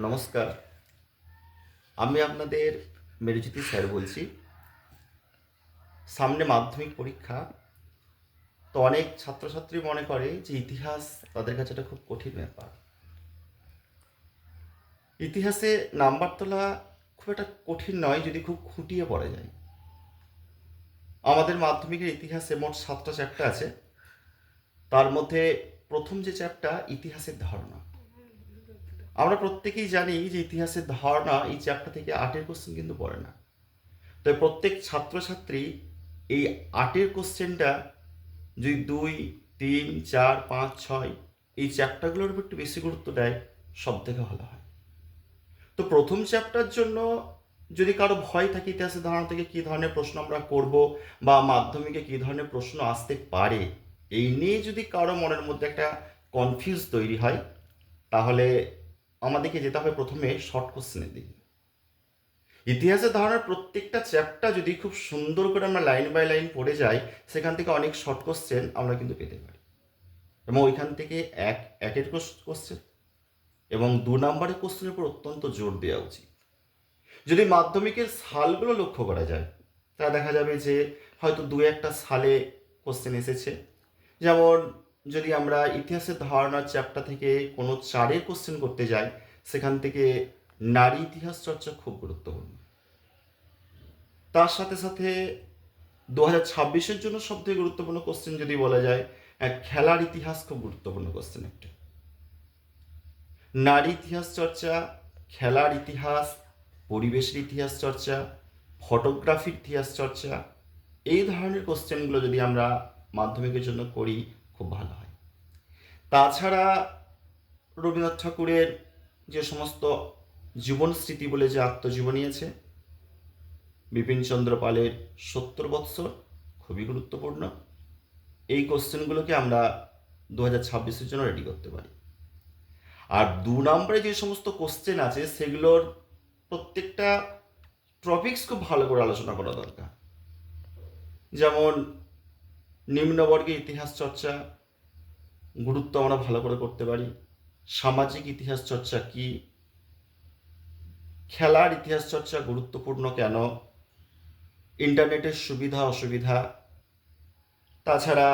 নমস্কার, আমি আপনাদের মেরুজ্যোতি স্যার বলছি। সামনে মাধ্যমিক পরীক্ষা, তো অনেক ছাত্রছাত্রী মনে করে যে ইতিহাস তাদের কাছে একটা খুব কঠিন ব্যাপার। ইতিহাসে নাম্বার তোলা খুব একটা কঠিন নয় যদি খুব খুঁটিয়ে পড়া যায়। আমাদের মাধ্যমিকের ইতিহাসে মোট 7টা চ্যাপ্টার আছে। তার মধ্যে প্রথম যে চ্যাপ্টার ইতিহাসের ধারণা, আমরা প্রত্যেকেই জানি যে ইতিহাসের ধারণা এই চ্যাপ্টার থেকে 8 কোশ্চেন কিন্তু পড়ে না। তাই প্রত্যেক ছাত্রছাত্রী এই 8 কোশ্চেনটা যদি 2, 3, 4, 5, 6 এই চ্যাপ্টারগুলোর উপর একটু বেশি গুরুত্ব দেয়, সব থেকে ভালো হয়। তো প্রথম চ্যাপ্টার জন্য যদি কারো ভয় থাকে ইতিহাসের ধারণা থেকে কী ধরনের প্রশ্ন আমরা করব বা মাধ্যমিকে কী ধরনের প্রশ্ন আসতে পারে, এই নিয়ে যদি কারো মনের মধ্যে একটা কনফিউজ তৈরি হয়, তাহলে আমাদেরকে যেতে হবে প্রথমে শর্ট কোশ্চেনের দিকে। ইতিহাসের ধারণার প্রত্যেকটা চ্যাপ্টার যদি খুব সুন্দর করে আমরা লাইন বাই লাইন পড়ে যাই, সেখান থেকে অনেক শর্ট কোশ্চেন আমরা কিন্তু পেতে পারি। এবং ওইখান থেকে একের কোশ্চেন এবং 2 নম্বরের কোশ্চেনের উপর অত্যন্ত জোর দেওয়া উচিত। যদি মাধ্যমিকের সালগুলো লক্ষ্য করা যায়, তা দেখা যাবে যে হয়তো 2-1টা সালে কোশ্চেন এসেছে। যেমন যদি আমরা ইতিহাসের ধারণার চ্যাপ্টার থেকে কোনো 4-এর কোশ্চেন করতে যাই, সেখান থেকে নারী ইতিহাস চর্চা খুব গুরুত্বপূর্ণ। তার সাথে সাথে 2026-এর জন্য সবথেকে গুরুত্বপূর্ণ কোশ্চেন যদি বলা যায়, খেলার ইতিহাস খুব গুরুত্বপূর্ণ কোশ্চেন একটা। নারী ইতিহাস চর্চা, খেলার ইতিহাস, পরিবেশের ইতিহাস চর্চা, ফটোগ্রাফির ইতিহাস চর্চা, এই ধরনের কোশ্চেনগুলো যদি আমরা মাধ্যমিকের জন্য করি, খুব ভালো হয়। তাছাড়া রবীন্দ্রনাথ ঠাকুরের যে সমস্ত জীবন স্মৃতি বলে যে আত্মজীবনী আছে, বিপিনচন্দ্র পালের 70 বৎসর খুবই গুরুত্বপূর্ণ। এই কোশ্চেনগুলোকে আমরা 2026-এর জন্য রেডি করতে পারি। আর 2 নম্বরে যে সমস্ত কোশ্চেন আছে, সেগুলোর প্রত্যেকটা টপিকস খুব ভালো করে আলোচনা করা দরকার। যেমন নিম্নবর্গের ইতিহাস চর্চা গুরুত্ব আমরা ভালো করে করতে পারি। সামাজিক ইতিহাস চর্চা কি, খেলার ইতিহাস চর্চা গুরুত্বপূর্ণ কেন, ইন্টারনেটের সুবিধা অসুবিধা, তাছাড়া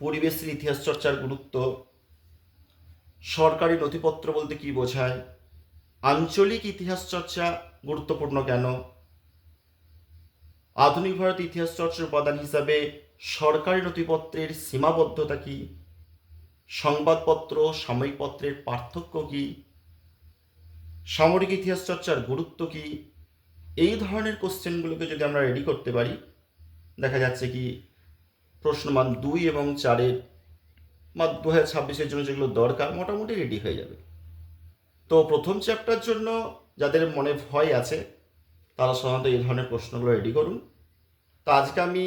পরিবেশের ইতিহাস চর্চার গুরুত্ব, সরকারি নথিপত্র বলতে কি বোঝায়, আঞ্চলিক ইতিহাস চর্চা গুরুত্বপূর্ণ কেন, আধুনিক ভারত ইতিহাস চর্চার উপাদান হিসাবে সরকারি নথিপত্রের সীমাবদ্ধতা কি, সংবাদপত্র সাময়িক পত্রের পার্থক্য কি, সামরিক ইতিহাস চর্চার গুরুত্ব কি, এই ধরনের কোশ্চেনগুলোকে যদি আমরা রেডি করতে পারি, দেখা যাচ্ছে কি প্রশ্নমান 2 এবং 4-এর 2026-এর জন্য যেগুলো দরকার মোটামুটি রেডি হয়ে যাবে। তো প্রথম চ্যাপ্টার জন্য যাদের মনে ভয় আছে, তারা সাধারণত এই ধরনের প্রশ্নগুলো রেডি করুন। তো আজকে আমি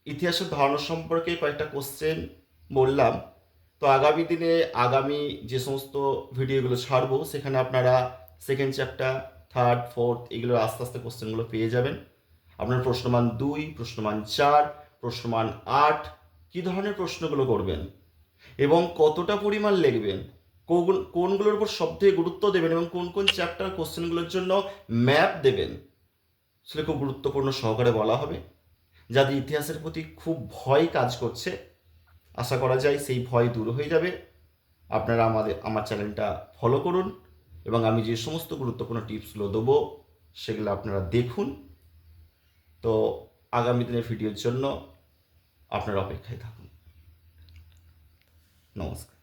ইতিহাসের ধারণা সম্পর্কে কয়েকটা কোশ্চেন বললাম। তো আগামী দিনে আগামী যে সমস্ত ভিডিওগুলো ছাড়বো, সেখানে আপনারা সেকেন্ড চ্যাপ্টার, থার্ড, ফোর্থ এগুলো আস্তে আস্তে কোশ্চেনগুলো পেয়ে যাবেন। আপনার প্রশ্নমান 2, প্রশ্নমান 4, প্রশ্নমান 8 কী ধরনের প্রশ্নগুলো করবেন এবং কতটা পরিমাণ লিখবেন, কোনগুলোর উপর সবথেকে গুরুত্ব দেবেন এবং কোন কোন চ্যাপ্টার কোশ্চেনগুলোর জন্য ম্যাপ দেবেন, সেটা খুব গুরুত্বপূর্ণ সহকারে বলা হবে। যাদের ইতিহাসের প্রতি খুব ভয় কাজ করছে, আশা করা যায় সেই ভয় দূর হয়ে যাবে। আপনারা আমার চ্যানেলটা ফলো করুন এবং আমি যে সমস্ত গুরুত্বপূর্ণ টিপসগুলো দেবো সেগুলো আপনারা দেখুন। তো আগামী দিনের ভিডিওর জন্য আপনারা অপেক্ষায় থাকুন। নমস্কার।